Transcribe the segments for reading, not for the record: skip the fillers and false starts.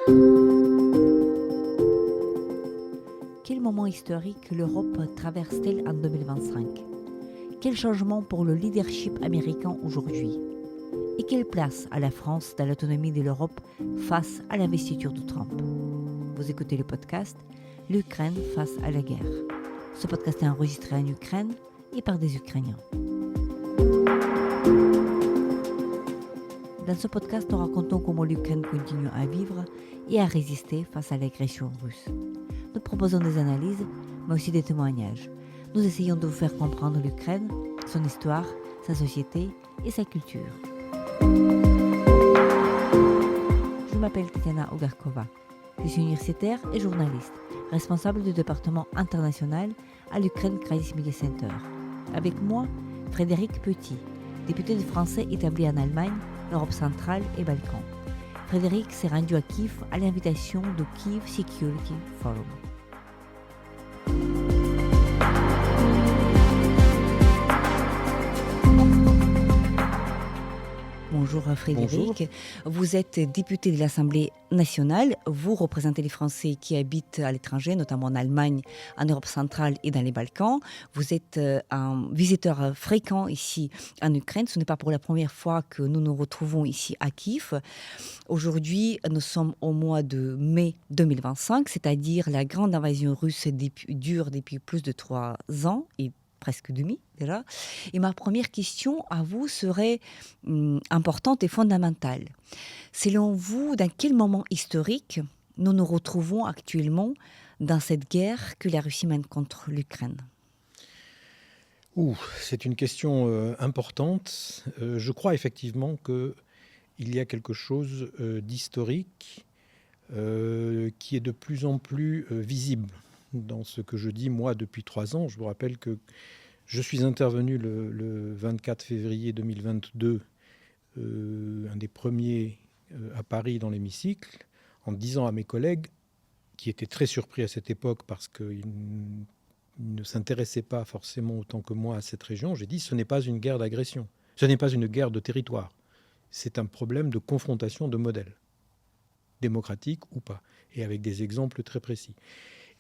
Quel moment historique l'Europe traverse-t-elle en 2025? Quel changement pour le leadership américain aujourd'hui? Et quelle place a la France dans l'autonomie de l'Europe face à l'investiture de Trump? Vous écoutez le podcast L'Ukraine face à la guerre. Ce podcast est enregistré en Ukraine et par des Ukrainiens. Dans ce podcast, nous racontons comment l'Ukraine continue à vivre et à résister face à l'agression russe. Nous proposons des analyses, mais aussi des témoignages. Nous essayons de vous faire comprendre l'Ukraine, son histoire, sa société et sa culture. Je m'appelle Tatiana Ogarkova. Je suis universitaire et journaliste, responsable du département international à l'Ukraine Crisis Media Center. Avec moi, Frédéric Petit, député de Français établi en Allemagne, Europe centrale et Balkans. Frédéric s'est rendu à Kiev à l'invitation de Kiev Security Forum. Bonjour Frédéric, bonjour. Vous êtes député de l'Assemblée nationale, vous représentez les Français qui habitent à l'étranger, notamment en Allemagne, en Europe centrale et dans les Balkans. Vous êtes un visiteur fréquent ici en Ukraine, ce n'est pas pour la première fois que nous nous retrouvons ici à Kiev. Aujourd'hui, nous sommes au mois de mai 2025, c'est-à-dire la grande invasion russe dure depuis plus de 3 ans et presque demi déjà. Et ma première question à vous serait importante et fondamentale. Selon vous, dans quel moment historique nous nous retrouvons actuellement dans cette guerre que la Russie mène contre l'Ukraine? C'est une question importante. Je crois effectivement qu'il y a quelque chose d'historique qui est de plus en plus visible dans ce que je dis, moi, depuis 3 ans. Je vous rappelle que je suis intervenu le 24 février 2022, un des premiers à Paris dans l'hémicycle, en disant à mes collègues, qui étaient très surpris à cette époque parce qu'ils ne s'intéressaient pas forcément autant que moi à cette région, j'ai dit, ce n'est pas une guerre d'agression, ce n'est pas une guerre de territoire, c'est un problème de confrontation de modèles, démocratiques ou pas, et avec des exemples très précis.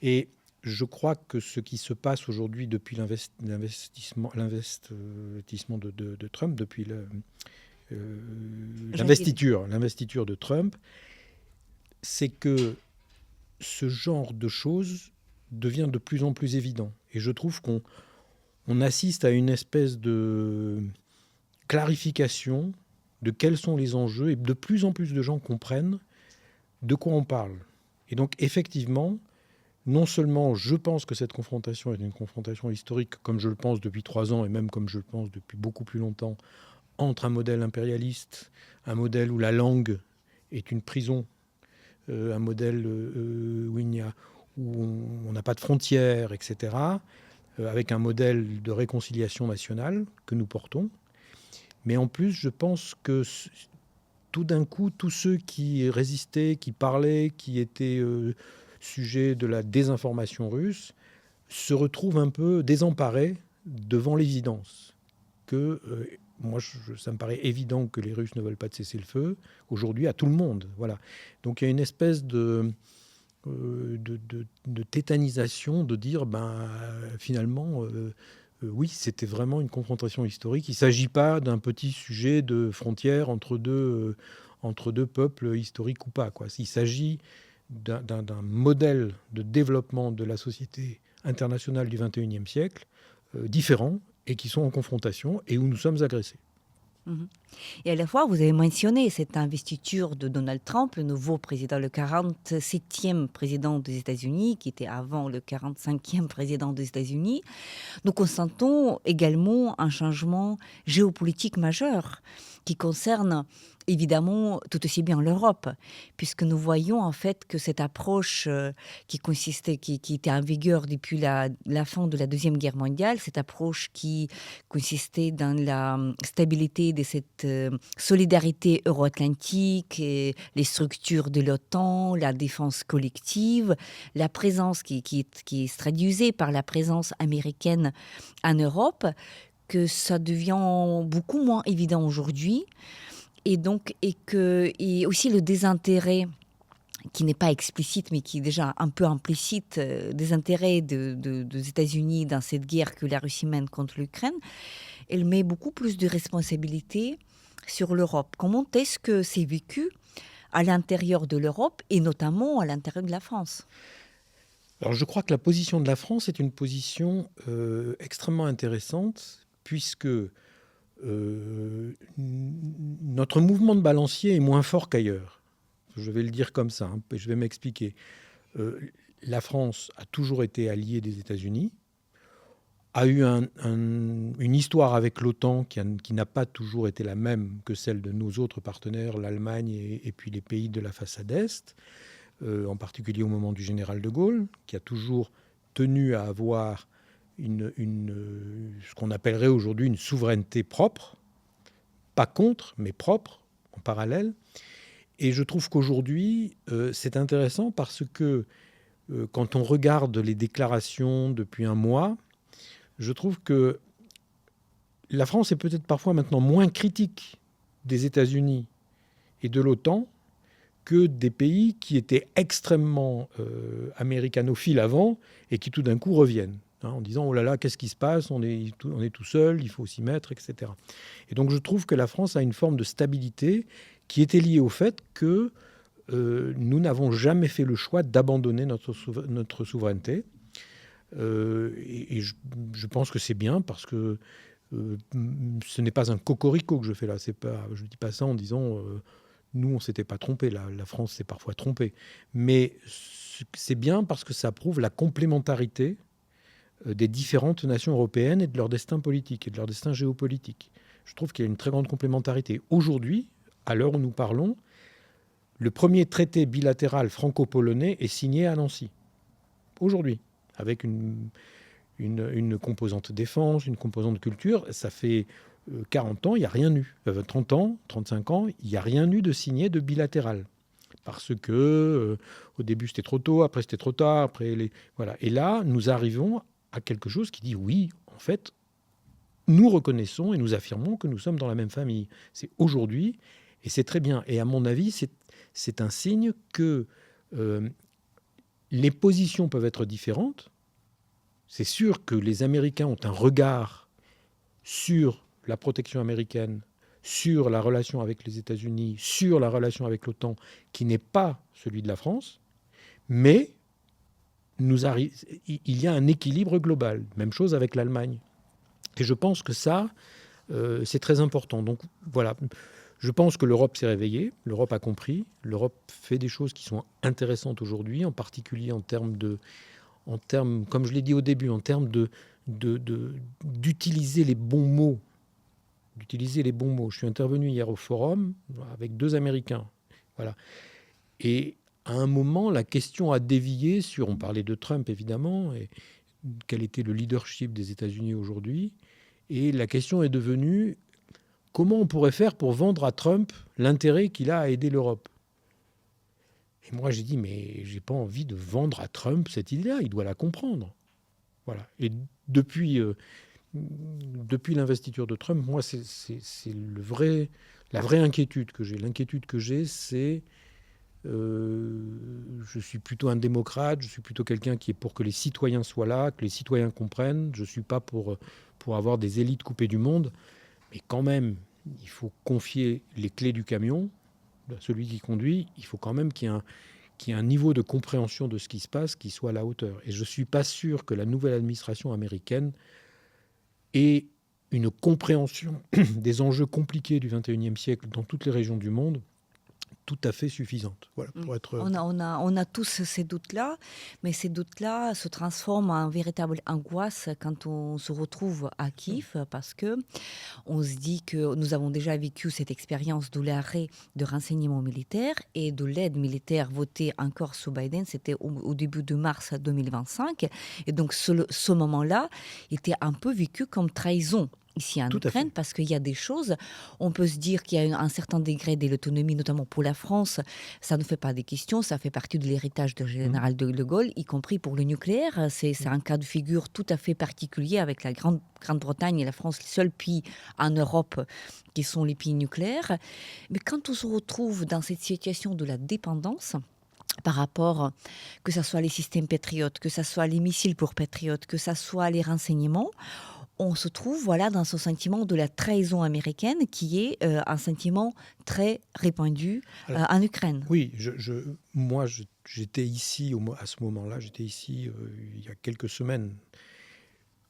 Et je crois que ce qui se passe aujourd'hui depuis l'investissement de Trump, depuis l'investiture de Trump, c'est que ce genre de choses devient de plus en plus évident. Et je trouve qu'on assiste à une espèce de clarification de quels sont les enjeux, et de plus en plus de gens comprennent de quoi on parle. Et donc, effectivement, non seulement je pense que cette confrontation est une confrontation historique, comme je le pense depuis 3 ans, et même comme je le pense depuis beaucoup plus longtemps, entre un modèle impérialiste, un modèle où la langue est une prison, un modèle où on n'a pas de frontières, etc., avec un modèle de réconciliation nationale que nous portons. Mais en plus, je pense que tout d'un coup, tous ceux qui résistaient, qui parlaient, qui étaient sujets de la désinformation russe, se retrouvent un peu désemparés devant l'évidence que... moi, ça me paraît évident que les Russes ne veulent pas de cessez-le-feu, aujourd'hui, à tout le monde. Voilà. Donc, il y a une espèce de tétanisation, de dire, finalement, oui, c'était vraiment une confrontation historique. Il ne s'agit pas d'un petit sujet de frontière entre deux peuples historiques ou pas, quoi. Il s'agit d'un modèle de développement de la société internationale du XXIe siècle différents et qui sont en confrontation et où nous sommes agressés. Et à la fois, vous avez mentionné cette investiture de Donald Trump, le nouveau président, le 47e président des États-Unis, qui était avant le 45e président des États-Unis. Nous constatons également un changement géopolitique majeur qui concerne évidemment tout aussi bien l'Europe, puisque nous voyons en fait que cette approche qui était en vigueur depuis la fin de la Deuxième Guerre mondiale, cette approche qui consistait dans la stabilité de cette solidarité euro-atlantique, et les structures de l'OTAN, la défense collective, la présence qui se traduisait par la présence américaine en Europe, que ça devient beaucoup moins évident aujourd'hui. Et aussi le désintérêt qui n'est pas explicite, mais qui est déjà un peu implicite, des intérêts des États-Unis dans cette guerre que la Russie mène contre l'Ukraine, elle met beaucoup plus de responsabilités sur l'Europe. Comment est-ce que c'est vécu à l'intérieur de l'Europe et notamment à l'intérieur de la France? Alors je crois que la position de la France est une position extrêmement intéressante, puisque notre mouvement de balancier est moins fort qu'ailleurs. Je vais le dire comme ça, et je vais m'expliquer. La France a toujours été alliée des États-Unis, a eu une histoire avec l'OTAN qui n'a pas toujours été la même que celle de nos autres partenaires, l'Allemagne et puis les pays de la façade Est, en particulier au moment du général de Gaulle, qui a toujours tenu à avoir ce qu'on appellerait aujourd'hui une souveraineté propre, pas contre, mais propre, en parallèle. Et je trouve qu'aujourd'hui, c'est intéressant parce que quand on regarde les déclarations depuis un mois, je trouve que la France est peut-être parfois maintenant moins critique des États-Unis et de l'OTAN que des pays qui étaient extrêmement américanophiles avant et qui tout d'un coup reviennent, en disant « Oh là là, qu'est-ce qui se passe ? On est tout seul, il faut s'y mettre, etc. » Et donc je trouve que la France a une forme de stabilité qui était liée au fait que nous n'avons jamais fait le choix d'abandonner notre souveraineté. Et je pense que c'est bien parce que ce n'est pas un cocorico que je fais là. Je ne dis pas ça en disant nous, on ne s'était pas trompé. La France s'est parfois trompée. Mais c'est bien parce que ça prouve la complémentarité des différentes nations européennes et de leur destin politique et de leur destin géopolitique. Je trouve qu'il y a une très grande complémentarité. Aujourd'hui, à l'heure où nous parlons, le premier traité bilatéral franco-polonais est signé à Nancy. Aujourd'hui, avec une composante défense, une composante culture. Ça fait 40 ans, il n'y a rien eu. 30 ans, 35 ans, il n'y a rien eu de signé de bilatéral. Parce que au début, c'était trop tôt, après, c'était trop tard. Voilà. Et là, nous arrivons à quelque chose qui dit oui, en fait, nous reconnaissons et nous affirmons que nous sommes dans la même famille. C'est aujourd'hui, et c'est très bien. Et à mon avis, c'est un signe que les positions peuvent être différentes. C'est sûr que les Américains ont un regard sur la protection américaine, sur la relation avec les États-Unis, sur la relation avec l'OTAN, qui n'est pas celui de la France, mais il y a un équilibre global. Même chose avec l'Allemagne. Et je pense que ça, c'est très important. Donc voilà, je pense que l'Europe s'est réveillée, l'Europe a compris, l'Europe fait des choses qui sont intéressantes aujourd'hui, en particulier en termes, comme je l'ai dit au début, en termes d'utiliser les bons mots. Je suis intervenu hier au forum avec 2 Américains. Voilà. Et à un moment, la question a dévié sur... On parlait de Trump, évidemment, et quel était le leadership des États-Unis aujourd'hui. Et la question est devenue, comment on pourrait faire pour vendre à Trump l'intérêt qu'il a à aider l'Europe ? Et moi, j'ai dit, mais j'ai pas envie de vendre à Trump cette idée-là, il doit la comprendre. Voilà. Et depuis l'investiture de Trump, moi, c'est la vraie inquiétude que j'ai. L'inquiétude que j'ai, c'est... je suis plutôt un démocrate, je suis plutôt quelqu'un qui est pour que les citoyens soient là, que les citoyens comprennent. Je ne suis pas pour avoir des élites coupées du monde. Mais quand même, il faut confier les clés du camion à celui qui conduit. Il faut quand même qu'il y ait un niveau de compréhension de ce qui se passe qui soit à la hauteur. Et je ne suis pas sûr que la nouvelle administration américaine ait une compréhension des enjeux compliqués du XXIe siècle dans toutes les régions du monde tout à fait suffisante. Voilà, pour être... On a tous ces doutes-là, mais ces doutes-là se transforment en véritable angoisse quand on se retrouve à Kiev, parce que on se dit que nous avons déjà vécu cette expérience de l'arrêt de renseignements militaires et de l'aide militaire votée encore sous Biden, c'était au début de mars 2025. Et donc ce moment-là était un peu vécu comme trahison ici en Ukraine, parce qu'il y a des choses, on peut se dire qu'il y a un certain degré de l'autonomie, notamment pour la France, ça ne fait pas des questions, ça fait partie de l'héritage du général de Gaulle, y compris pour le nucléaire. C'est un cas de figure tout à fait particulier avec la Grande-Bretagne et la France, les seuls pays en Europe qui sont les pays nucléaires. Mais quand on se retrouve dans cette situation de la dépendance, par rapport, que ce soit les systèmes patriotes, que ce soit les missiles pour patriotes, que ce soit les renseignements, on se trouve voilà, dans ce sentiment de la trahison américaine qui est un sentiment très répandu Alors, en Ukraine. oui, moi, j'étais ici à ce moment-là, j'étais ici il y a quelques semaines.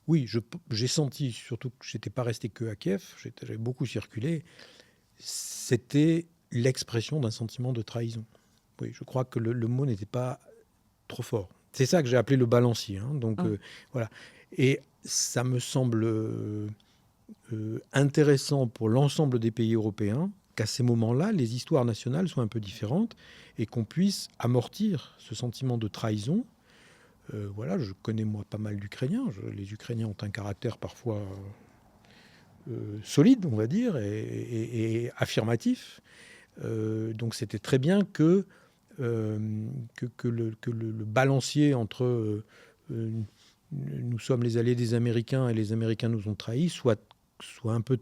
Oui, j'ai senti, surtout que je n'étais pas resté que à Kiev, j'avais beaucoup circulé, c'était l'expression d'un sentiment de trahison. Oui, je crois que le mot n'était pas trop fort. C'est ça que j'ai appelé le balancier. Hein. Donc, voilà. Et ça me semble intéressant pour l'ensemble des pays européens qu'à ces moments-là, les histoires nationales soient un peu différentes et qu'on puisse amortir ce sentiment de trahison. Voilà, je connais moi pas mal d'Ukrainiens. Les Ukrainiens ont un caractère parfois solide, on va dire, et affirmatif. Donc c'était très bien que le balancier entre nous sommes les alliés des Américains et les Américains nous ont trahis soit un peu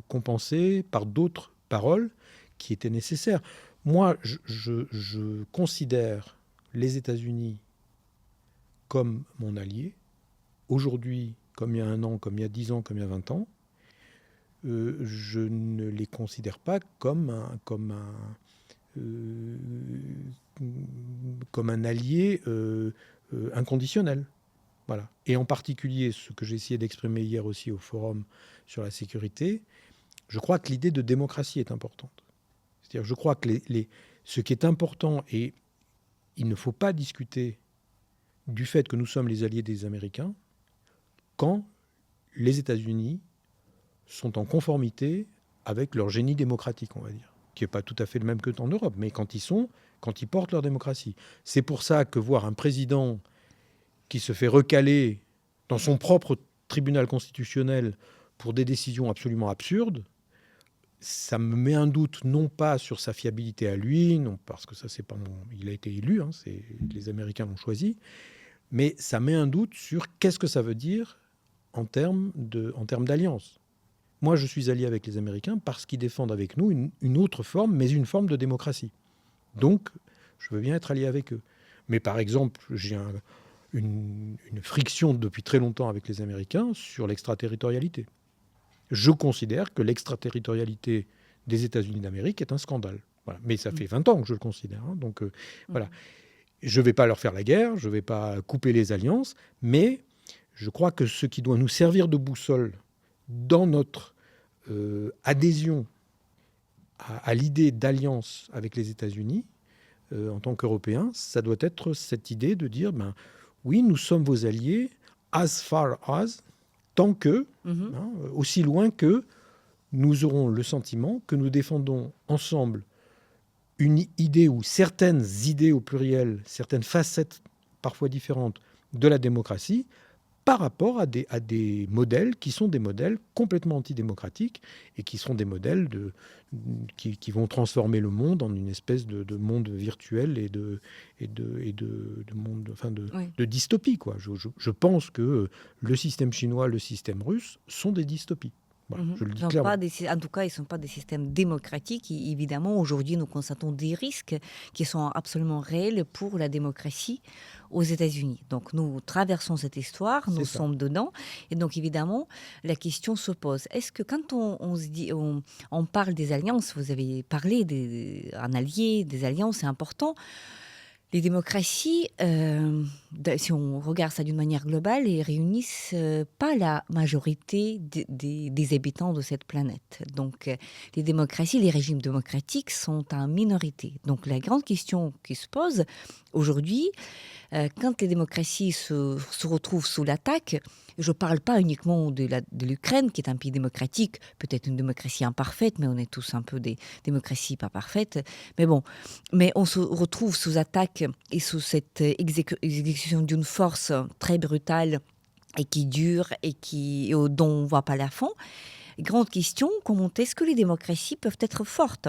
compensé par d'autres paroles qui étaient nécessaires. Moi, je considère les États-Unis comme mon allié, aujourd'hui, comme il y a 1 an, comme il y a 10 ans, comme il y a 20 ans. Je ne les considère pas comme un allié inconditionnel. Voilà. Et en particulier, ce que j'ai essayé d'exprimer hier aussi au forum sur la sécurité, je crois que l'idée de démocratie est importante. C'est-à-dire, je crois que ce qui est important, et il ne faut pas discuter du fait que nous sommes les alliés des Américains quand les États-Unis sont en conformité avec leur génie démocratique, on va dire, qui n'est pas tout à fait le même que en Europe, mais quand ils portent leur démocratie. C'est pour ça que voir un président qui se fait recaler dans son propre tribunal constitutionnel pour des décisions absolument absurdes, ça me met un doute non pas sur sa fiabilité à lui, non parce que ça c'est pas il a été élu, hein, les Américains l'ont choisi, mais ça met un doute sur qu'est-ce que ça veut dire en termes d'alliance. Moi, je suis allié avec les Américains parce qu'ils défendent avec nous une autre forme, mais une forme de démocratie. Donc, je veux bien être allié avec eux. Mais par exemple, j'ai une friction depuis très longtemps avec les Américains sur l'extraterritorialité. Je considère que l'extraterritorialité des États-Unis d'Amérique est un scandale. Voilà. Mais ça fait 20 ans que je le considère. Hein. Donc, voilà. Je ne vais pas leur faire la guerre, je ne vais pas couper les alliances, mais je crois que ce qui doit nous servir de boussole dans notre adhésion à l'idée d'alliance avec les États-Unis, en tant qu'Européens, ça doit être cette idée de dire, oui, nous sommes vos alliés, as far as, tant que, aussi loin que nous aurons le sentiment que nous défendons ensemble une idée ou certaines idées au pluriel, certaines facettes parfois différentes de la démocratie, par rapport à des modèles qui sont des modèles complètement antidémocratiques et qui seront des modèles qui vont transformer le monde en une espèce de monde virtuel et de monde, enfin de dystopie, quoi. Je pense que le système chinois, le système russe sont des dystopies. Voilà, je le dis clairement. En tout cas, ils ne sont pas des systèmes démocratiques. Et évidemment, aujourd'hui, nous constatons des risques qui sont absolument réels pour la démocratie aux États-Unis. Donc, nous traversons cette histoire, nous sommes dedans. Et donc, évidemment, la question se pose. Est-ce que quand on parle des alliances, vous avez parlé d'un allié, des alliances, c'est important. Les démocraties, si on regarde ça d'une manière globale, elles réunissent pas la majorité des habitants de cette planète. Donc, les démocraties, les régimes démocratiques sont en minorité. Donc, la grande question qui se pose aujourd'hui, quand les démocraties se retrouvent sous l'attaque, je ne parle pas uniquement de l'Ukraine, qui est un pays démocratique, peut-être une démocratie imparfaite, mais on est tous un peu des démocraties pas parfaites. Mais bon, mais on se retrouve sous attaque et sous cette exécution d'une force très brutale et qui dure et dont on ne voit pas la fin. Grande question, comment est-ce que les démocraties peuvent être fortes ?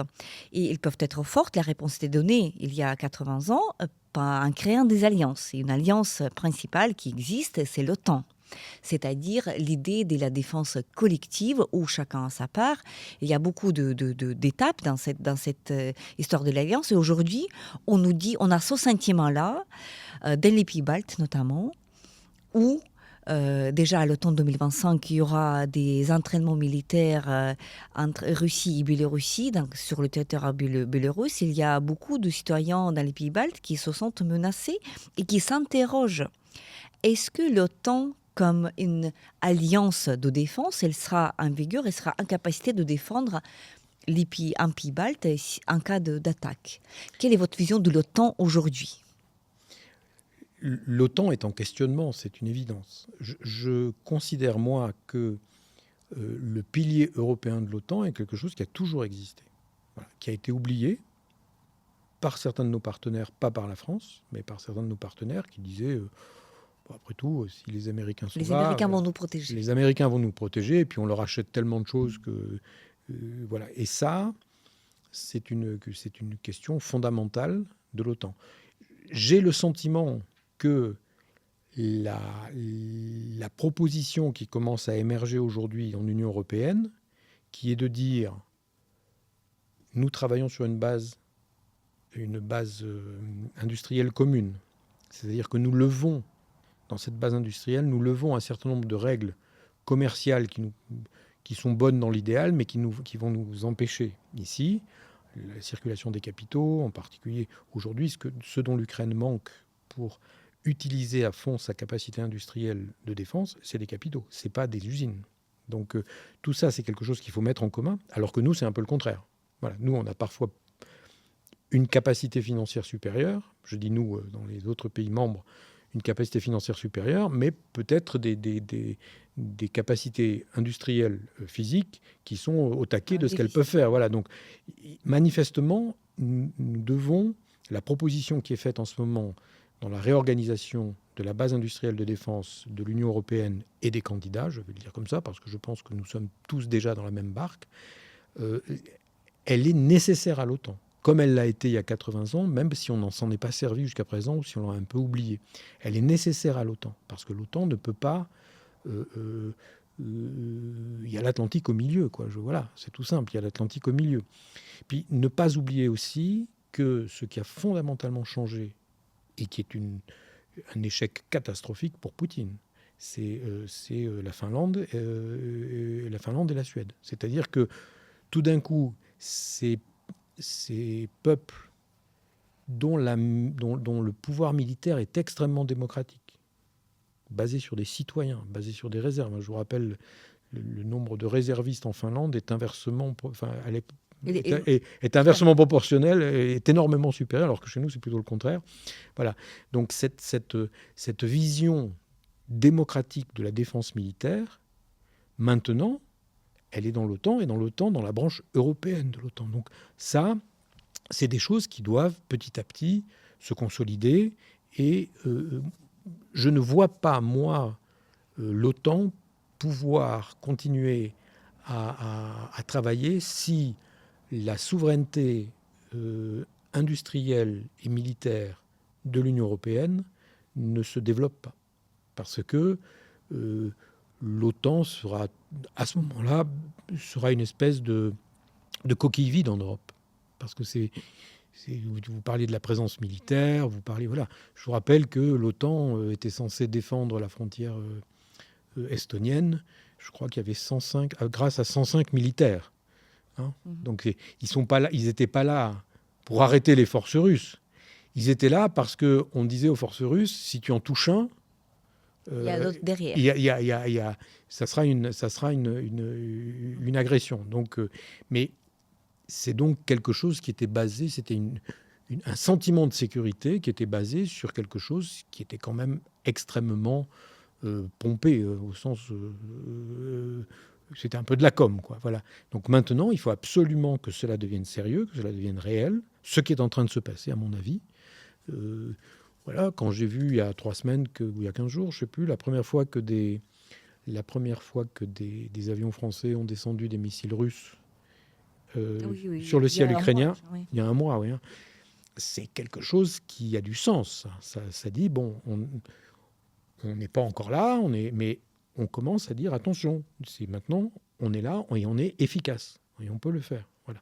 Et elles peuvent être fortes, la réponse était donnée il y a 80 ans, en créant des alliances. Et une alliance principale qui existe, c'est l'OTAN. c'est-à-dire l'idée de la défense collective où chacun a sa part. Il y a beaucoup d'étapes dans cette histoire de l'Alliance. Et aujourd'hui, on nous dit, on a ce sentiment-là, dans les pays baltes notamment, où déjà à l'automne 2025, il y aura des entraînements militaires entre Russie et Biélorussie, donc sur le territoire biélorusse. Il y a beaucoup de citoyens dans les pays baltes qui se sentent menacés et qui s'interrogent. Est-ce que l'OTAN, comme une alliance de défense, elle sera en vigueur, elle sera en capacité de défendre un pays balte en cas d'attaque? Quelle est votre vision de l'OTAN aujourd'hui? L'OTAN est en questionnement, c'est une évidence. Je considère, moi, que le pilier européen de l'OTAN est quelque chose qui a toujours existé, voilà, qui a été oublié par certains de nos partenaires, pas par la France, mais par certains de nos partenaires qui disaient, bon, après tout, si les Américains sont Les là... Américains vont nous protéger. Les Américains vont nous protéger, et puis on leur achète tellement de choses que... voilà. Et ça, c'est une question fondamentale de l'OTAN. J'ai le sentiment que la proposition qui commence à émerger aujourd'hui en Union européenne, qui est de dire nous travaillons sur une base industrielle commune, c'est-à-dire que nous levons, dans cette base industrielle, nous levons un certain nombre de règles commerciales qui sont bonnes dans l'idéal, mais qui vont nous empêcher ici, la circulation des capitaux, en particulier aujourd'hui, ce dont l'Ukraine manque pour utiliser à fond sa capacité industrielle de défense, c'est des capitaux, c'est pas des usines. Donc tout ça, c'est quelque chose qu'il faut mettre en commun, alors que nous, c'est un peu le contraire. Voilà, nous, on a parfois une capacité financière supérieure, je dis nous, dans les autres pays membres, une capacité financière supérieure, mais peut-être des capacités industrielles physiques qui sont au taquet de ce qu'elles peuvent faire. Voilà, donc manifestement, nous devons, la proposition qui est faite en ce moment dans la réorganisation de la base industrielle de défense de l'Union européenne et des candidats, je vais le dire comme ça, parce que je pense que nous sommes tous déjà dans la même barque, elle est nécessaire à l'OTAN, comme elle l'a été il y a 80 ans, même si on n'en s'en est pas servi jusqu'à présent ou si on l'a un peu oublié. Elle est nécessaire à l'OTAN, parce que l'OTAN ne peut pas... il y a l'Atlantique au milieu, quoi. Voilà, c'est tout simple, il y a l'Atlantique au milieu. Puis ne pas oublier aussi que ce qui a fondamentalement changé et qui est un échec catastrophique pour Poutine, c'est la Finlande et la Suède. C'est-à-dire que tout d'un coup, ces peuples dont le pouvoir militaire est extrêmement démocratique, basé sur des citoyens, basé sur des réserves. Je vous rappelle, le nombre de réservistes en Finlande est inversement... est inversement proportionnel, est énormément supérieur, alors que chez nous, c'est plutôt le contraire. Voilà. Donc cette vision démocratique de la défense militaire, maintenant, elle est dans l'OTAN, et dans l'OTAN, dans la branche européenne de l'OTAN. Donc ça, c'est des choses qui doivent petit à petit se consolider, et je ne vois pas, moi, l'OTAN pouvoir continuer à travailler si la souveraineté industrielle et militaire de l'Union européenne ne se développe pas. Parce que l'OTAN sera, à ce moment-là, une espèce de coquille vide en Europe. Parce que vous parliez de la présence militaire, vous parlez... Voilà. Je vous rappelle que l'OTAN était censé défendre la frontière estonienne. Je crois qu'il y avait 105, grâce à 105 militaires. Hein. Donc ils n'étaient pas là pour arrêter les forces russes. Ils étaient là parce qu'on disait aux forces russes, si tu en touches un, il y a d'autres derrière. Ça sera une agression. Donc, mais c'est donc quelque chose qui était basé, c'était un sentiment de sécurité qui était basé sur quelque chose qui était quand même extrêmement pompé, au sens... c'était un peu de la com, quoi. Voilà. Donc maintenant, il faut absolument que cela devienne sérieux, que cela devienne réel, ce qui est en train de se passer, à mon avis. Voilà, quand j'ai vu il y a 3 semaines, ou il y a 15 jours, je ne sais plus, la première fois que des avions français ont descendu des missiles russes sur le ciel ukrainien, il y a un mois, oui, hein, c'est quelque chose qui a du sens. Ça dit, bon, On n'est pas encore là, mais on commence à dire attention, c'est maintenant, on est là et on est efficace. Et on peut le faire. Voilà.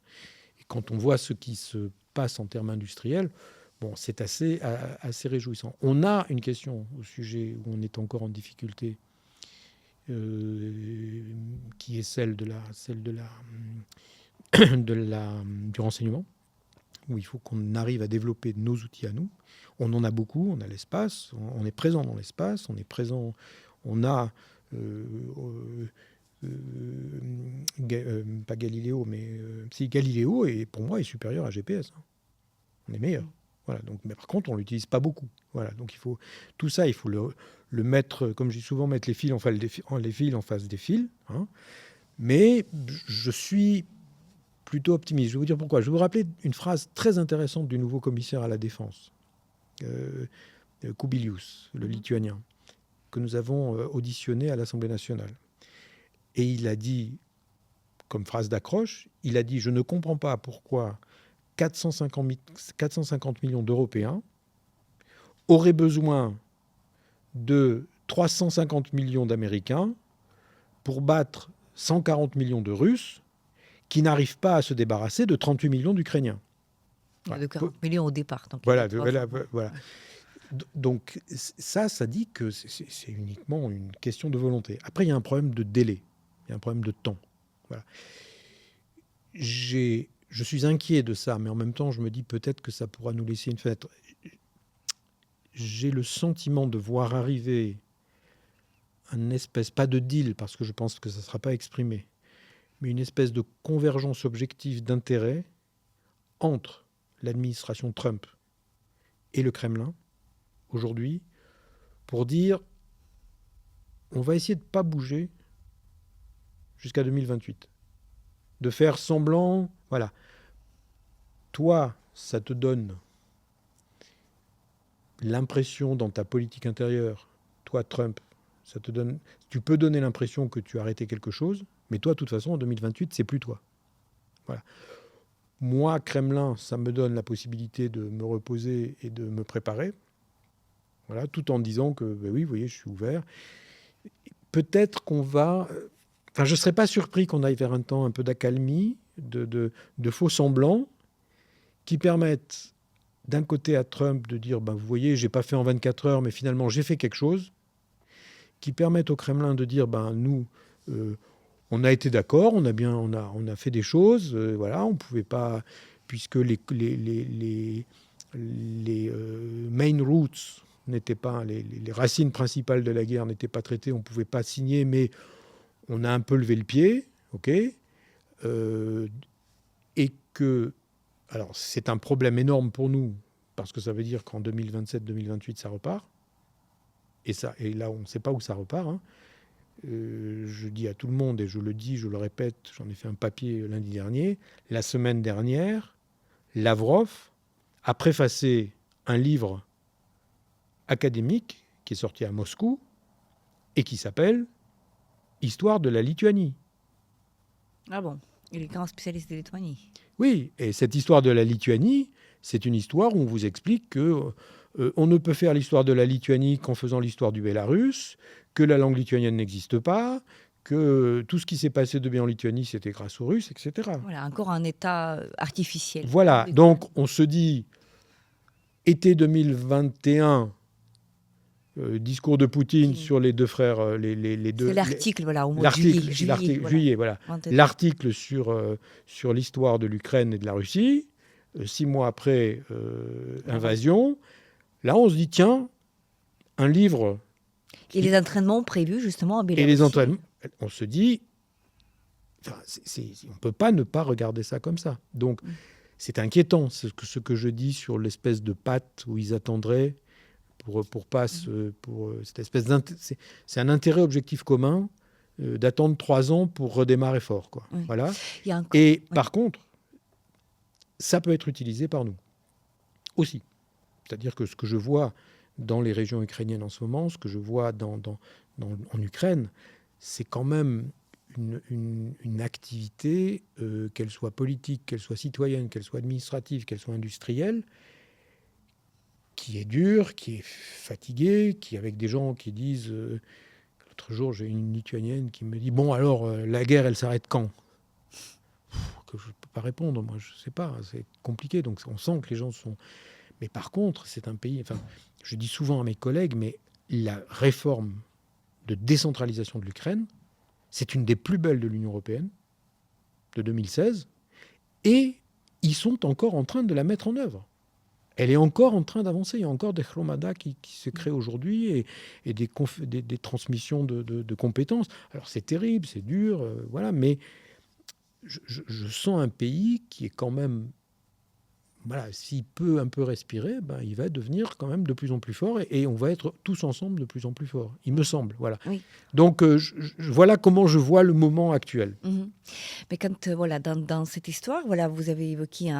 Et quand on voit ce qui se passe en termes industriels, bon, c'est assez réjouissant. On a une question au sujet où on est encore en difficulté, qui est celle du renseignement, où il faut qu'on arrive à développer nos outils à nous. On en a beaucoup, on a l'espace, on est présent dans l'espace, on a pas Galiléo, mais si Galiléo, et pour moi, est supérieur à GPS. Hein. On est meilleur. Voilà, donc, mais par contre, on ne l'utilise pas beaucoup. Voilà, donc tout ça, il faut le mettre, comme je dis souvent, mettre les fils en face des fils. Hein. Mais je suis plutôt optimiste. Je vais vous dire pourquoi. Je vais vous rappeler une phrase très intéressante du nouveau commissaire à la Défense, Kubilius, le Lituanien, que nous avons auditionné à l'Assemblée nationale. Et il a dit, comme phrase d'accroche, il a dit « Je ne comprends pas pourquoi 450 millions d'Européens auraient besoin de 350 millions d'Américains pour battre 140 millions de Russes qui n'arrivent pas à se débarrasser de 38 millions d'Ukrainiens. » De 40 millions au départ. Donc voilà. Donc ça dit que c'est uniquement une question de volonté. Après, il y a un problème de délai, il y a un problème de temps. Voilà. Je suis inquiet de ça, mais en même temps, je me dis peut-être que ça pourra nous laisser une fenêtre. J'ai le sentiment de voir arriver une espèce, pas de deal, parce que je pense que ça ne sera pas exprimé, mais une espèce de convergence objective d'intérêts entre l'administration Trump et le Kremlin, aujourd'hui, pour dire on va essayer de ne pas bouger jusqu'à 2028. De faire semblant, voilà. Toi, ça te donne l'impression dans ta politique intérieure, toi, Trump, ça te donne, tu peux donner l'impression que tu as arrêté quelque chose, mais toi, de toute façon, en 2028, c'est plus toi. Voilà. Moi, Kremlin, ça me donne la possibilité de me reposer et de me préparer, voilà, tout en disant que, ben oui, vous voyez, je suis ouvert. Peut-être qu'on va... Enfin, je ne serais pas surpris qu'on aille vers un temps un peu d'accalmie, de faux semblants, qui permettent d'un côté à Trump de dire, ben, vous voyez, je n'ai pas fait en 24 heures, mais finalement, j'ai fait quelque chose, qui permettent au Kremlin de dire, ben, nous, on a été d'accord, on a fait des choses, voilà, on ne pouvait pas, puisque les main roots n'étaient pas, les racines principales de la guerre n'étaient pas traitées, on ne pouvait pas signer, mais on a un peu levé le pied, ok, et que, alors c'est un problème énorme pour nous, parce que ça veut dire qu'en 2027-2028, ça repart, et là, on ne sait pas où ça repart, hein. Je dis à tout le monde, et je le dis, je le répète, j'en ai fait un papier lundi dernier, la semaine dernière, Lavrov a préfacé un livre académique qui est sorti à Moscou et qui s'appelle « Histoire de la Lituanie ». Ah bon, il est grand spécialiste de Lituanie. Oui, et cette histoire de la Lituanie, c'est une histoire où on vous explique que on ne peut faire l'histoire de la Lituanie qu'en faisant l'histoire du Bélarus, que la langue lituanienne n'existe pas, que tout ce qui s'est passé de bien en Lituanie, c'était grâce aux Russes, etc. Voilà, encore un État artificiel. Voilà, donc on se dit, été 2021, discours de Poutine sur les deux frères, les deux... C'est l'article, voilà, au mois de juillet, voilà. L'article sur l'histoire de l'Ukraine et de la Russie, 6 mois après invasion. Là, on se dit, tiens, un livre... Et les entraînements prévus, justement, en Bélarus. Et les entraînements, on se dit, on ne peut pas ne pas regarder ça comme ça. Donc, c'est inquiétant, ce que je dis sur l'espèce de patte où ils attendraient pour cette espèce c'est un intérêt objectif commun d'attendre 3 ans pour redémarrer fort, quoi. Oui. Voilà. Et par contre, ça peut être utilisé par nous aussi. C'est-à-dire que ce que je vois dans les régions ukrainiennes en ce moment, ce que je vois en Ukraine, c'est quand même une activité, qu'elle soit politique, qu'elle soit citoyenne, qu'elle soit administrative, qu'elle soit industrielle, qui est dur, qui est fatigué, avec des gens qui disent... L'autre jour, j'ai une Lituanienne qui me dit « Bon, alors, la guerre, elle s'arrête quand ?» Que je ne peux pas répondre, moi, je ne sais pas, c'est compliqué. Donc, on sent que les gens sont... Mais par contre, c'est un pays... Enfin, je dis souvent à mes collègues, mais la réforme de décentralisation de l'Ukraine, c'est une des plus belles de l'Union européenne, de 2016, et ils sont encore en train de la mettre en œuvre. Elle est encore en train d'avancer. Il y a encore des chromada qui se créent aujourd'hui et des transmissions de compétences. Alors c'est terrible, c'est dur, voilà, mais je sens un pays qui est quand même... Voilà, s'il peut un peu respirer, ben, il va devenir quand même de plus en plus fort et on va être tous ensemble de plus en plus forts, il me semble. Voilà. Oui. Donc voilà comment je vois le moment actuel. Mais quand, voilà, dans cette histoire, voilà, vous avez évoqué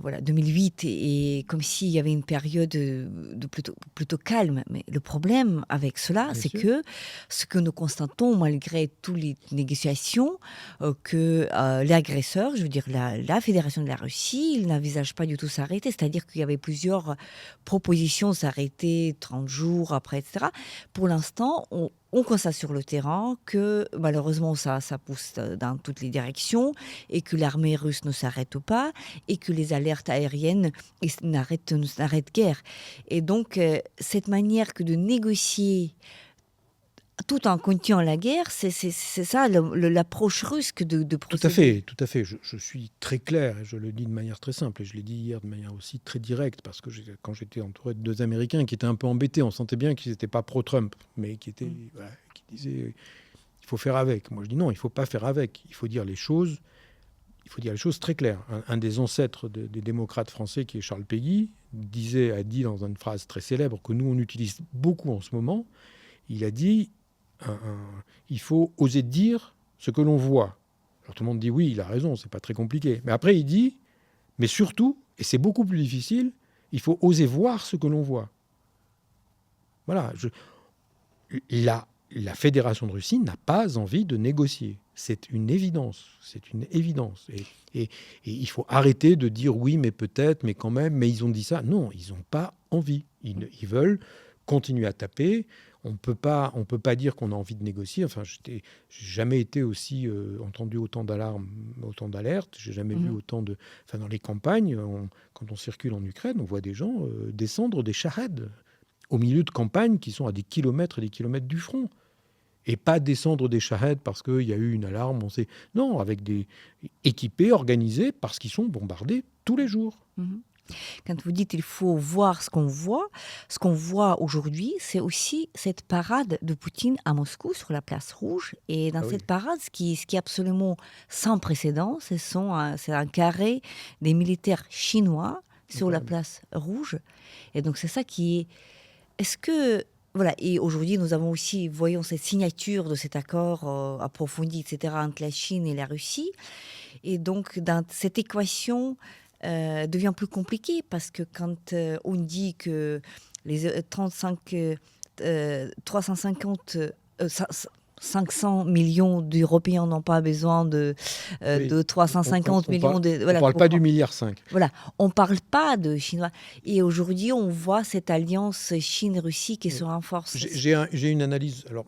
voilà, 2008 et comme s'il y avait une période de plutôt calme. Mais le problème avec cela, Bien c'est sûr. que ce que nous constatons, malgré toutes les négociations, que l'agresseur, je veux dire la Fédération de la Russie, il n'envisage pas du tout s'arrêter. C'est-à-dire qu'il y avait plusieurs propositions s'arrêter 30 jours après, etc. Pour l'instant, on constate sur le terrain que malheureusement ça pousse dans toutes les directions et que l'armée russe ne s'arrête pas et que les alertes aériennes n'arrêtent guère. Et donc cette manière que de négocier tout en continuant la guerre, c'est ça l'approche russe que de procéder. Tout à fait. Je suis très clair et je le dis de manière très simple. Et je l'ai dit hier de manière aussi très directe parce que quand j'étais entouré de deux Américains qui étaient un peu embêtés, on sentait bien qu'ils n'étaient pas pro-Trump, mais qui disaient il faut faire avec. Moi, je dis non, il ne faut pas faire avec. Il faut dire les choses. Il faut dire les choses très claires. Un des ancêtres des démocrates français, qui est Charles Péguy, a dit dans une phrase très célèbre que nous on utilise beaucoup en ce moment. Il a dit il faut oser dire ce que l'on voit. Alors tout le monde dit oui, il a raison, c'est pas très compliqué. Mais après il dit, mais surtout, et c'est beaucoup plus difficile, il faut oser voir ce que l'on voit. Voilà. La Fédération de Russie n'a pas envie de négocier. C'est une évidence. C'est une évidence. Et il faut arrêter de dire oui, mais peut-être, mais quand même, mais ils ont dit ça. Non, ils n'ont pas envie. Ils veulent continuer à taper. On ne peut pas dire qu'on a envie de négocier. Enfin, j'ai jamais été aussi entendu autant d'alarmes, autant d'alertes. J'ai jamais vu autant de... Enfin, dans les campagnes, quand on circule en Ukraine, on voit des gens descendre des charrettes au milieu de campagnes qui sont à des kilomètres et des kilomètres du front. Et pas descendre des charrettes parce qu'il y a eu une alarme. Non, avec des équipés, organisés, parce qu'ils sont bombardés tous les jours. Quand vous dites il faut voir ce qu'on voit aujourd'hui, c'est aussi cette parade de Poutine à Moscou sur la place Rouge. Et dans cette parade, ce qui est absolument sans précédent, c'est un carré des militaires chinois sur la place Rouge. Et donc c'est ça qui est... Est-ce que... Voilà, et aujourd'hui, nous avons aussi, voyons, cette signature de cet accord approfondi, etc., entre la Chine et la Russie. Et donc, dans cette équation... devient plus compliqué parce que quand on dit que les 500 millions d'Européens n'ont pas besoin de 350 millions de... Voilà, on ne parle pas du milliard 5. Voilà, on ne parle pas de Chinois. Et aujourd'hui, on voit cette alliance Chine-Russie qui se renforce. J'ai une analyse... Alors,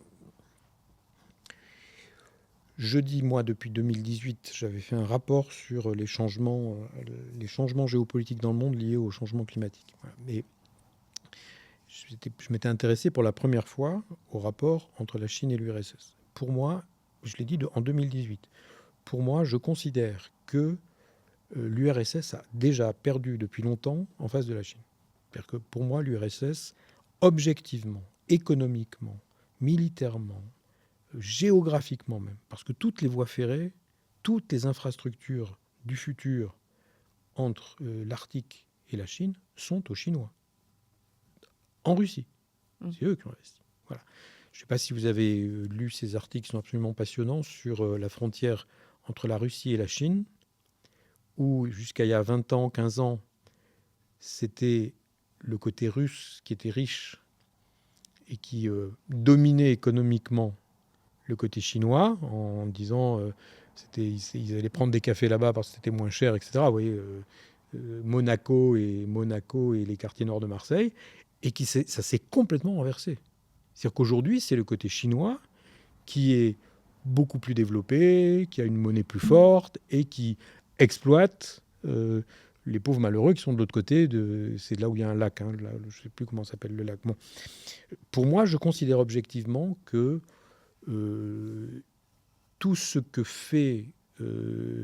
je dis, moi, depuis 2018, j'avais fait un rapport sur les changements géopolitiques dans le monde liés au changement climatique. Voilà. Et je m'étais intéressé pour la première fois au rapport entre la Chine et l'URSS. Pour moi, je l'ai dit en 2018, pour moi, je considère que l'URSS a déjà perdu depuis longtemps en face de la Chine. C'est-à-dire que pour moi, l'URSS, objectivement, économiquement, militairement, géographiquement même, parce que toutes les voies ferrées, toutes les infrastructures du futur entre l'Arctique et la Chine sont aux Chinois. En Russie. C'est eux qui ont investi. Voilà. Je ne sais pas si vous avez lu ces articles qui sont absolument passionnants sur la frontière entre la Russie et la Chine, où jusqu'à il y a 20 ans, 15 ans, c'était le côté russe qui était riche et qui dominait économiquement le côté chinois, en disant ils allaient prendre des cafés là-bas parce que c'était moins cher, etc. Vous voyez, Monaco et les quartiers nord de Marseille, et ça s'est complètement renversé. C'est-à-dire qu'aujourd'hui, c'est le côté chinois qui est beaucoup plus développé, qui a une monnaie plus forte et qui exploite les pauvres malheureux qui sont de l'autre côté. C'est là où il y a un lac. Là, je ne sais plus comment s'appelle le lac. Bon. Pour moi, je considère objectivement que tout ce que fait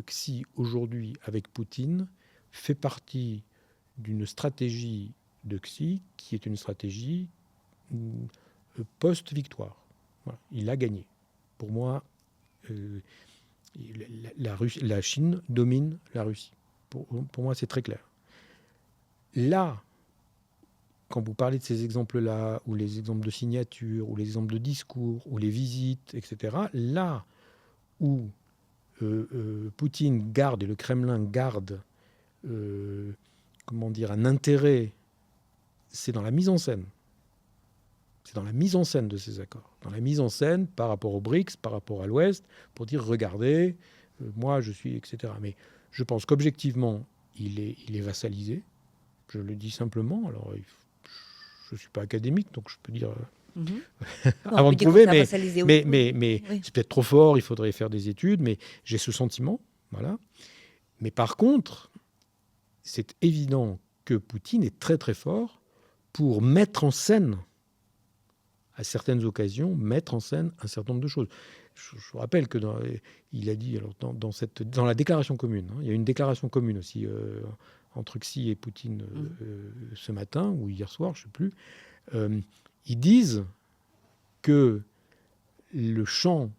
Xi aujourd'hui avec Poutine fait partie d'une stratégie de Xi qui est une stratégie post-victoire. Voilà. Il a gagné. Pour moi, la Chine domine la Russie. Pour moi, c'est très clair. Là, quand vous parlez de ces exemples-là, ou les exemples de signature, ou les exemples de discours, ou les visites, etc., là où Poutine garde, et le Kremlin garde, un intérêt, c'est dans la mise en scène. C'est dans la mise en scène de ces accords. Dans la mise en scène par rapport aux BRICS, par rapport à l'Ouest, pour dire, regardez, moi je suis, etc. Mais je pense qu'objectivement, il est vassalisé. Je le dis simplement. Alors, je ne suis pas académique, donc je peux dire... avant de prouver, mais oui. C'est peut-être trop fort, il faudrait faire des études, mais j'ai ce sentiment. Voilà. Mais par contre, c'est évident que Poutine est très très fort pour mettre en scène, à certaines occasions, mettre en scène un certain nombre de choses. Je vous rappelle que il a dit, alors dans la déclaration commune, il y a une déclaration commune aussi entre Xi et Poutine ce matin ou hier soir, je ne sais plus. Ils disent que les deux champs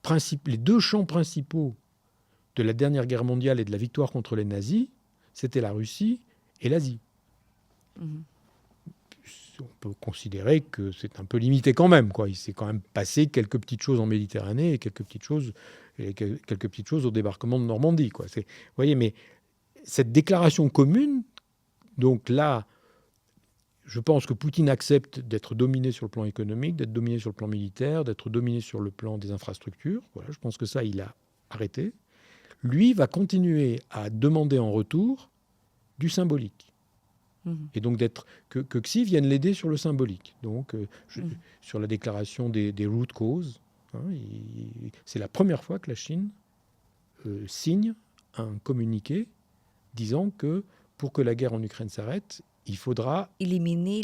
principaux de la dernière guerre mondiale et de la victoire contre les nazis, c'était la Russie et l'Asie. On peut considérer que c'est un peu limité quand même, quoi. Il s'est quand même passé quelques petites choses en Méditerranée et quelques petites choses au débarquement de Normandie, quoi. Vous voyez, mais cette déclaration commune, donc là, je pense que Poutine accepte d'être dominé sur le plan économique, d'être dominé sur le plan militaire, d'être dominé sur le plan des infrastructures. Voilà, je pense que ça, il a arrêté. Lui va continuer à demander en retour du symbolique. Et donc que Xi vienne l'aider sur le symbolique. Donc, sur la déclaration des root causes, c'est la première fois que la Chine signe un communiqué disant que pour que la guerre en Ukraine s'arrête, il faudra éliminer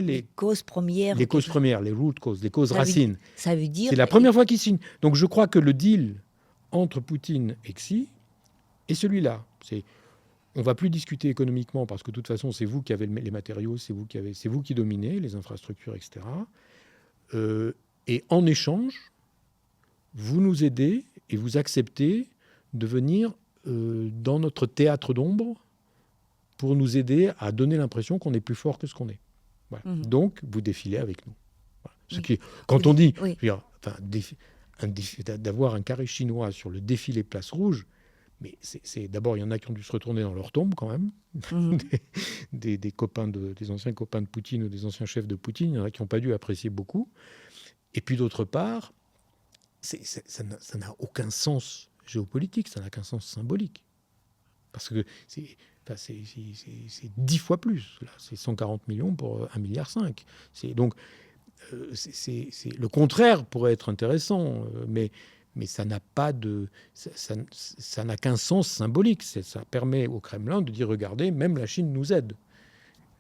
les causes premières, les root causes, les causes racines. Ça veut dire... C'est la première fois qu'il signe. Donc je crois que le deal entre Poutine et Xi est celui-là. On ne va plus discuter économiquement parce que de toute façon, c'est vous qui avez les matériaux, c'est vous qui dominez les infrastructures, etc. Et en échange, vous nous aidez et vous acceptez de venir dans notre théâtre d'ombre pour nous aider à donner l'impression qu'on est plus fort que ce qu'on est. Voilà. Donc, vous défilez avec nous. Voilà. Quand on dit d'avoir un carré chinois sur le défilé Place Rouge, mais d'abord, il y en a qui ont dû se retourner dans leur tombe quand même, des anciens copains de Poutine ou des anciens chefs de Poutine, il y en a qui n'ont pas dû apprécier beaucoup. Et puis d'autre part, ça n'a aucun sens géopolitique, ça n'a qu'un sens symbolique. Parce que c'est 10 fois plus. Là, c'est 140 millions pour 1,5 milliard. Donc, le contraire pourrait être intéressant, mais ça n'a qu'un sens symbolique. Ça permet au Kremlin de dire, regardez, même la Chine nous aide.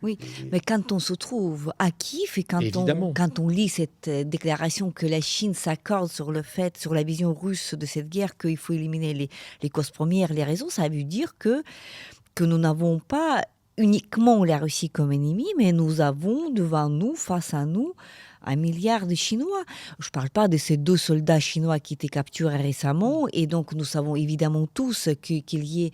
Oui, mais quand on se trouve à Kiev et quand on lit cette déclaration que la Chine s'accorde sur la vision russe de cette guerre, qu'il faut éliminer les causes premières, les raisons, ça veut dire que nous n'avons pas uniquement la Russie comme ennemi, mais nous avons devant nous, face à nous, 1 milliard de Chinois. Je ne parle pas de ces 2 soldats chinois qui étaient capturés récemment, et donc nous savons évidemment tous qu'il y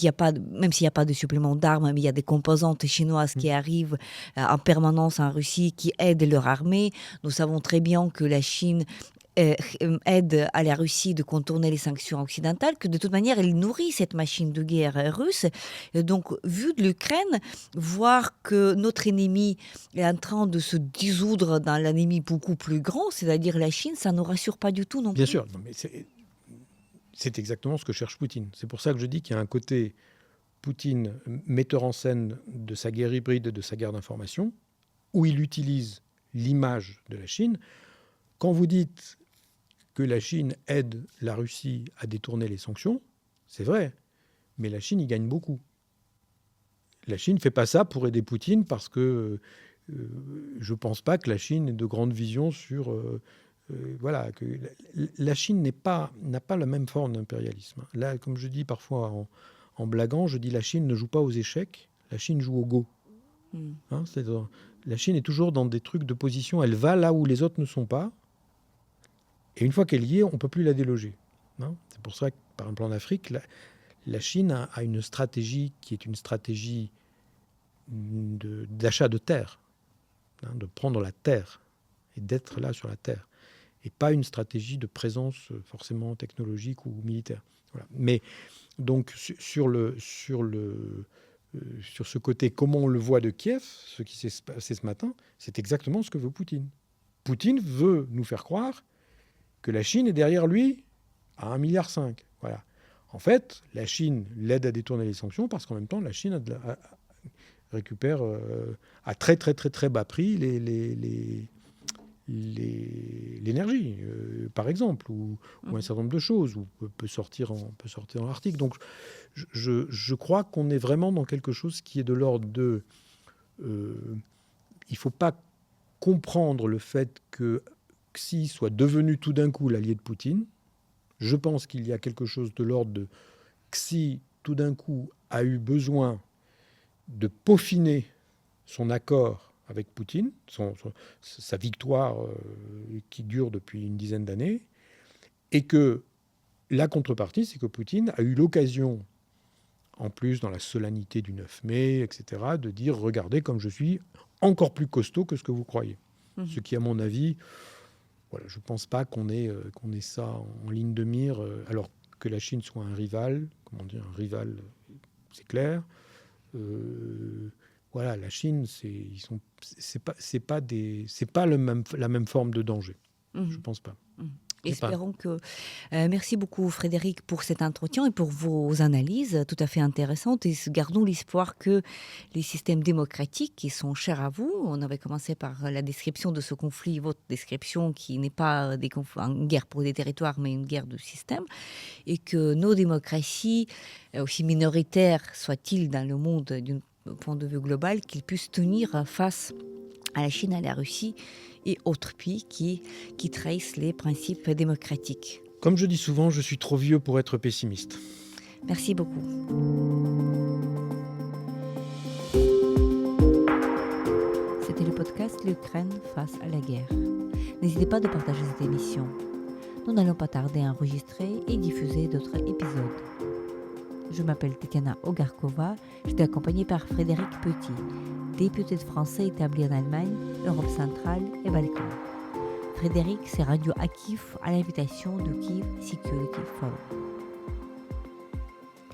a pas, même s'il n'y a pas de supplément d'armes, mais il y a des composantes chinoises qui arrivent en permanence en Russie, qui aident leur armée. Nous savons très bien que la Chine aide à la Russie de contourner les sanctions occidentales, que de toute manière, elle nourrit cette machine de guerre russe. Et donc, vu de l'Ukraine, voir que notre ennemi est en train de se dissoudre dans l'ennemi beaucoup plus grand, c'est-à-dire la Chine, ça ne nous rassure pas du tout non plus. Bien sûr, non, mais c'est exactement ce que cherche Poutine. C'est pour ça que je dis qu'il y a un côté Poutine, metteur en scène de sa guerre hybride et de sa guerre d'information, où il utilise l'image de la Chine. Quand vous dites que la Chine aide la Russie à détourner les sanctions, c'est vrai, mais la Chine y gagne beaucoup. La Chine ne fait pas ça pour aider Poutine parce que je ne pense pas que la Chine ait de grandes visions sur... voilà, que la Chine n'a pas la même forme d'impérialisme. Là, comme je dis parfois en blaguant, je dis la Chine ne joue pas aux échecs, la Chine joue au Go. Hein, la Chine est toujours dans des trucs de position, elle va là où les autres ne sont pas, et une fois qu'elle y est, on ne peut plus la déloger. Hein. C'est pour ça que, par exemple, en Afrique, la Chine a une stratégie qui est une stratégie d'achat de terre, hein, de prendre la terre et d'être là sur la terre, et pas une stratégie de présence forcément technologique ou militaire. Voilà. Mais donc sur ce côté, comment on le voit de Kiev, ce qui s'est passé ce matin, c'est exactement ce que veut Poutine. Poutine veut nous faire croire que la Chine est derrière lui à 1,5 milliard. Voilà. En fait, la Chine l'aide à détourner les sanctions parce qu'en même temps, la Chine récupère à très très très très bas prix l'énergie, par exemple, ou un certain nombre de choses, ou peut sortir dans l'Arctique. Donc, je crois qu'on est vraiment dans quelque chose qui est de l'ordre de... il ne faut pas comprendre le fait que Xi soit devenu tout d'un coup l'allié de Poutine. Je pense qu'il y a quelque chose de l'ordre de Xi, tout d'un coup, a eu besoin de peaufiner son accord avec Poutine, sa victoire qui dure depuis une dizaine d'années, et que la contrepartie, c'est que Poutine a eu l'occasion, en plus dans la solennité du 9 mai, etc., de dire « Regardez comme je suis encore plus costaud que ce que vous croyez ». Ce qui, à mon avis, voilà, je ne pense pas qu'on ait ça en ligne de mire, alors que la Chine soit un rival, un rival, c'est clair. Voilà, la Chine, c'est pas la même forme de danger. Je pense pas. Espérons que... merci beaucoup Frédéric pour cet entretien et pour vos analyses tout à fait intéressantes. Et gardons l'espoir que les systèmes démocratiques qui sont chers à vous, on avait commencé par la description de ce conflit, votre description qui n'est pas une guerre pour des territoires, mais une guerre de système, et que nos démocraties, aussi minoritaires soient-ils dans le monde d'un point de vue global, qu'ils puissent tenir face à la Chine, à la Russie et autres pays qui trahissent les principes démocratiques. Comme je dis souvent, je suis trop vieux pour être pessimiste. Merci beaucoup. C'était le podcast L'Ukraine face à la guerre. N'hésitez pas de partager cette émission. Nous n'allons pas tarder à enregistrer et diffuser d'autres épisodes. Je m'appelle Tetiana Ogarkova, j'étais accompagnée par Frédéric Petit, député de français établi en Allemagne, Europe centrale et Balkans. Frédéric s'est rendu à Kiev à l'invitation de Kiev Security Forum.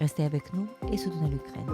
Restez avec nous et soutenez l'Ukraine.